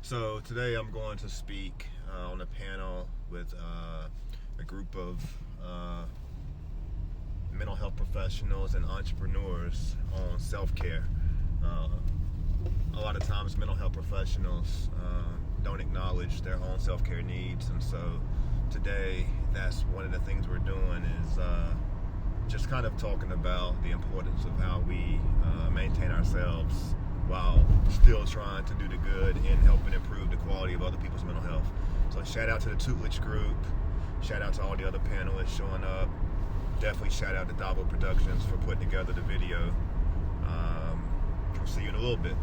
So today I'm going to speak on a panel with a group of mental health professionals and entrepreneurs on self-care. A lot of times mental health professionals don't acknowledge their own self-care needs, and so today that's one of the things we're doing is just kind of talking about the importance of how we maintain ourselves while still trying to do the good and helping improve the quality of other people's mental health. So shout out to the Tutelage Group, shout out to all the other panelists showing up, definitely shout out to Davo Productions for putting together the video. We'll see you in a little bit.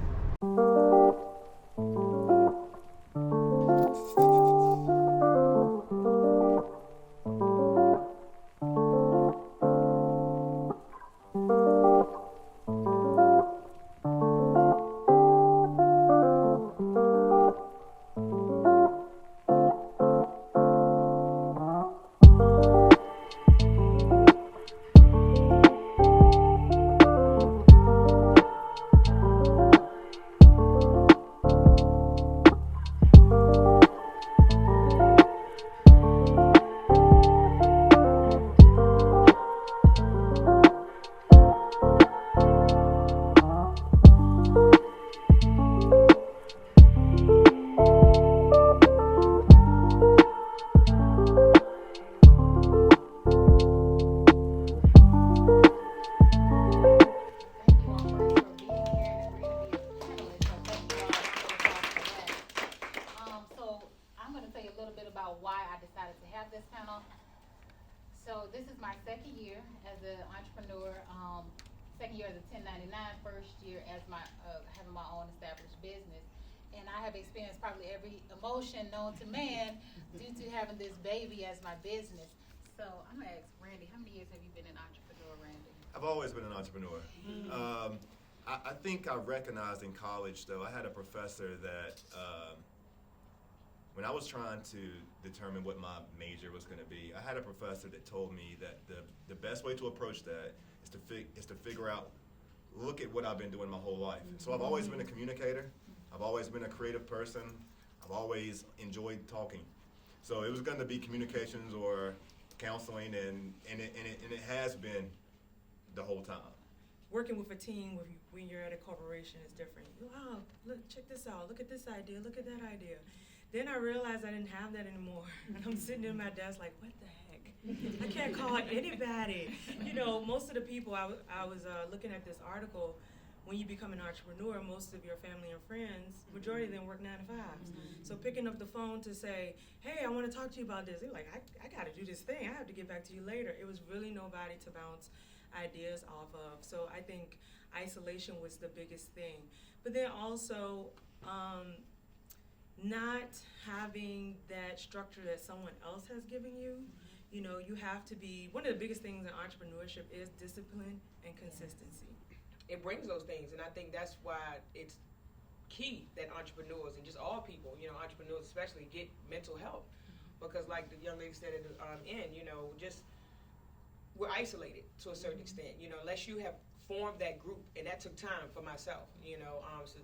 So this is my second year as an entrepreneur, second year as a 1099, first year as having my own established business. And I have experienced probably every emotion known to man due to having this baby as my business. So I'm gonna ask Randy, how many years have you been an entrepreneur, Randy? I've always been an entrepreneur. I think I recognized in college, though, I had a professor that when I was trying to determine what my major was going to be, I had a professor that told me that the best way to approach that is to figure out, look at what I've been doing my whole life. So I've always been a communicator. I've always been a creative person. I've always enjoyed talking. So it was going to be communications or counseling, and it has been the whole time. Working with a team when you're at a corporation is different. Wow, look, check this out. Look at this idea. Look at that idea. Then I realized I didn't have that anymore. And I'm sitting in my desk like, what the heck? I can't call anybody. You know, most of the people, I was looking at this article, when you become an entrepreneur, most of your family and friends, majority of them work 9 to 5s. So picking up the phone to say, hey, I want to talk to you about this. They're like, I got to do this thing. I have to get back to you later. It was really nobody to bounce ideas off of. So I think isolation was the biggest thing. But then also, not having that structure that someone else has given you. You know, you have to be, one of the biggest things in entrepreneurship is discipline and consistency. It brings those things, and I think that's why it's key that entrepreneurs and just all people, you know, entrepreneurs especially, get mental health. Because like the young lady said at the end, you know, just we're isolated to a certain extent, you know, unless you have formed that group, and that took time for myself, you know, so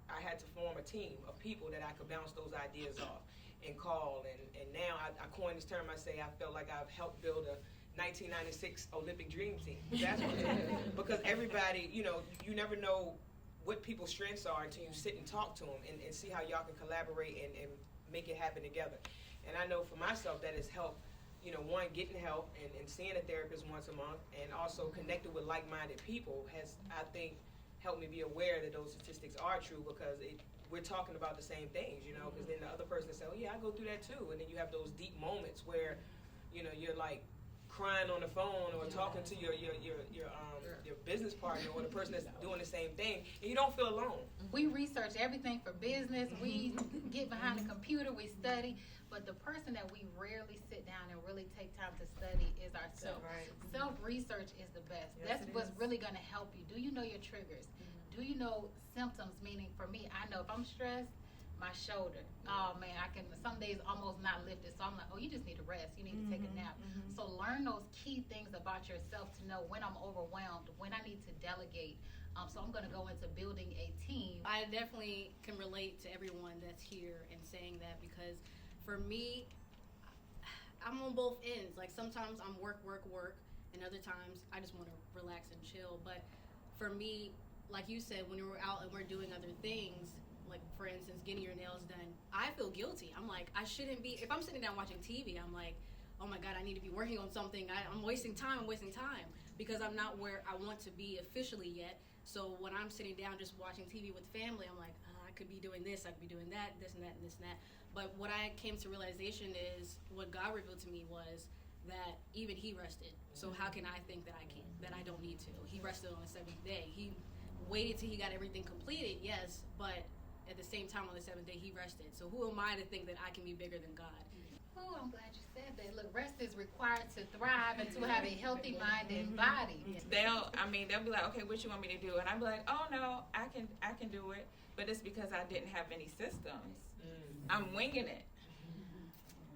I had to form a team of people that I could bounce those ideas off and call, and now I coined this term. I say I felt like I've helped build a 1996 Olympic dream team. That's what it is. Because everybody, you know, you never know what people's strengths are until you sit and talk to them and see how y'all can collaborate and make it happen together. And I know for myself that has helped, you know, one, getting help and seeing a therapist once a month, and also connecting with like-minded people has, I think, helped me be aware that those statistics are true, because we're talking about the same things, you know, because then the other person says, oh yeah, I go through that too. And then you have those deep moments where, you know, you're like crying on the phone or talking to your business partner or the person that's doing the same thing, and you don't feel alone. We research everything for business. We get behind the computer, we study, but the person that we rarely sit down and really take time to study is ourselves. Right. Self-research is the best. Yes, That's it what's is. really going to help you. Do you know your triggers? Do you know symptoms? Meaning, for me, I know if I'm stressed, my shoulder, oh man, I can some days almost not lift it. So I'm like, oh, you just need to rest. You need to take a nap. So learn those key things about yourself to know when I'm overwhelmed, when I need to delegate. So I'm going to go into building a team. I definitely can relate to everyone that's here saying that, because for me, I'm on both ends. Like sometimes I'm work, and other times I just want to relax and chill. But for me, like you said, when we're out and we're doing other things, like for instance, getting your nails done, I feel guilty. I'm like, I shouldn't be. If I'm sitting down watching TV, I'm like, oh my God, I need to be working on something. I'm wasting time. Because I'm not where I want to be officially yet. So when I'm sitting down just watching TV with family, I'm like, I could be doing this, I could be doing that, this and that and this and that. But what I came to realization is, what God revealed to me was that even he rested. So how can I think that I can't, that I don't need to? He rested on the seventh day. He waited till he got everything completed, yes, but at the same time on the seventh day he rested. So who am I to think that I can be bigger than God? Oh, I'm glad you said that. Look, rest is required to thrive and to have a healthy mind and body. They'll be like, okay, what you want me to do? And I'll be like, oh no, I can do it. But it's because I didn't have any systems. I'm winging it.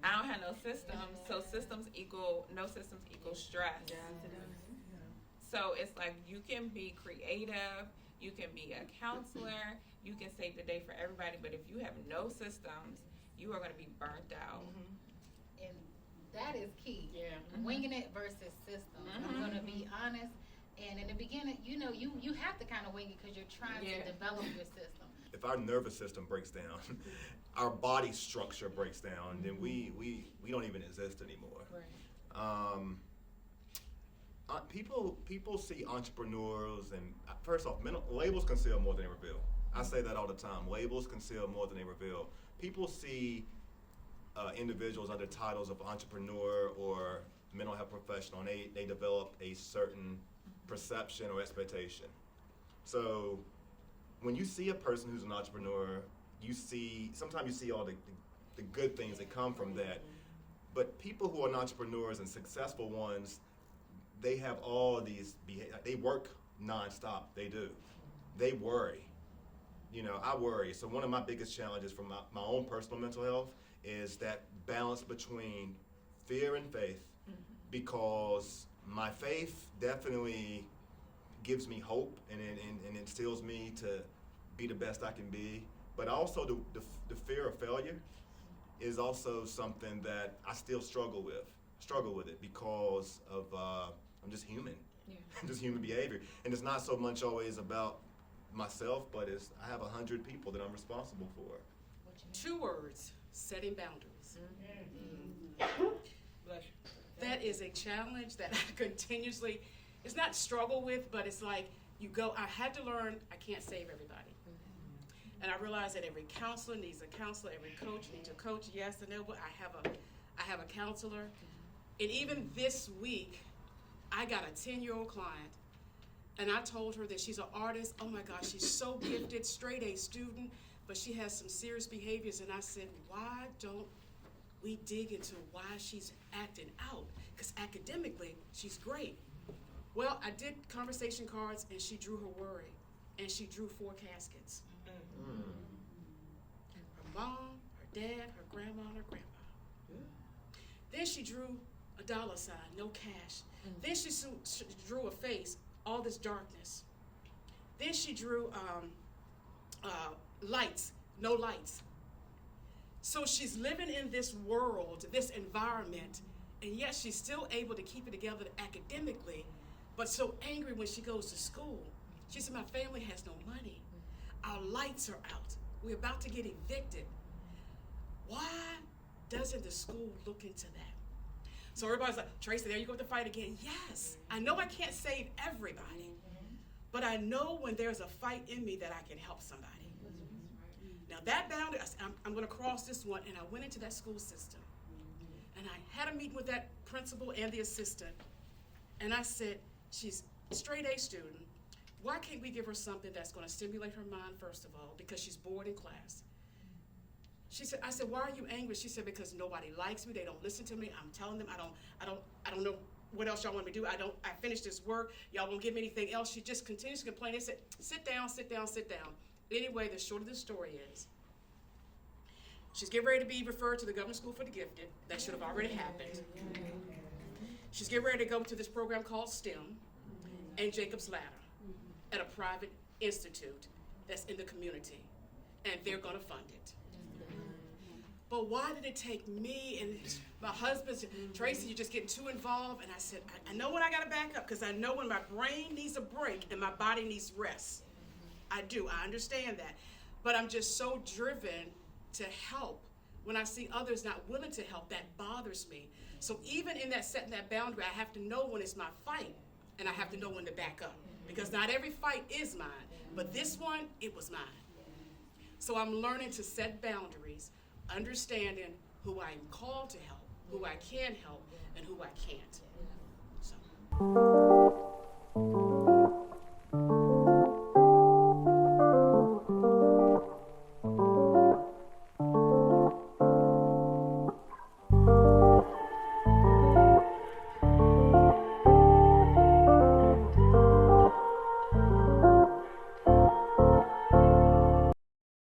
I don't have no systems. So no systems equal stress. So it's like, you can be creative, you can be a counselor, you can save the day for everybody, but if you have no systems, you are going to be burnt out. And that is key. Yeah. Winging it versus systems. I'm going to be honest. And in the beginning, you have to kind of wing it because you're trying to develop your system. If our nervous system breaks down, our body structure breaks down, then we don't even exist anymore. Right. People see entrepreneurs, and first off, labels conceal more than they reveal. I say that all the time. Labels conceal more than they reveal. People see individuals under titles of entrepreneur or mental health professional, and they develop a certain perception or expectation. So when you see a person who's an entrepreneur, sometimes you see all the good things that come from that. But people who are entrepreneurs and successful ones, they have all these they work nonstop. They do. They worry. I worry. So one of my biggest challenges for my own personal mental health is that balance between fear and faith, because my faith definitely gives me hope and instills me to be the best I can be. But also the fear of failure is also something that I still struggle with it because of I'm just human. Just human behavior. And it's not so much always about myself, but I have 100 people that I'm responsible for. 2 words: setting boundaries. Bless you. That is a challenge that I continuously, it's not struggle with, but it's like I had to learn I can't save everybody. And I realized that every counselor needs a counselor, every coach needs a coach. Yes, and no, I have a counselor. And even this week, I got a 10-year-old client, and I told her that she's an artist. Oh my gosh, she's so gifted, straight A student, but she has some serious behaviors. And I said, why don't we dig into why she's acting out? Because academically, she's great. Well, I did conversation cards, and she drew her worry, and she drew 4 caskets. Her mom, her dad, her grandma, and her grandpa. Then she drew a dollar sign, no cash. Then she drew a face, all this darkness. Then she drew lights, no lights. So she's living in this world, this environment, and yet she's still able to keep it together academically, but so angry when she goes to school. She said, my family has no money. Our lights are out. We're about to get evicted. Why doesn't the school look into that? So everybody's like, Tracy, there you go with the fight again. Yes, I know I can't save everybody, but I know when there's a fight in me that I can help somebody. Now that boundary, I'm going to cross this one, and I went into that school system, and I had a meeting with that principal and the assistant, and I said, she's a straight A student. Why can't we give her something that's going to stimulate her mind, first of all, because she's bored in class? I said, why are you angry? She said, because nobody likes me. They don't listen to me. I'm telling them I don't know what else y'all want me to do. I finished this work. Y'all won't give me anything else. She just continues to complain. They said, sit down, sit down, sit down. Anyway, the short of the story is, she's getting ready to be referred to the Government School for the Gifted. That should have already happened. She's getting ready to go to this program called STEM and Jacob's Ladder at a private institute that's in the community, and they're going to fund it. well, why did it take me and my husband, Tracy, you're just getting too involved? And I said, I know when I got to back up, because I know when my brain needs a break and my body needs rest. I do. I understand that. But I'm just so driven to help. When I see others not willing to help, that bothers me. So even in that setting that boundary, I have to know when it's my fight, and I have to know when to back up. Because not every fight is mine, but this one, it was mine. So I'm learning to set boundaries, understanding who I am called to help, who I can help, and who I can't. So.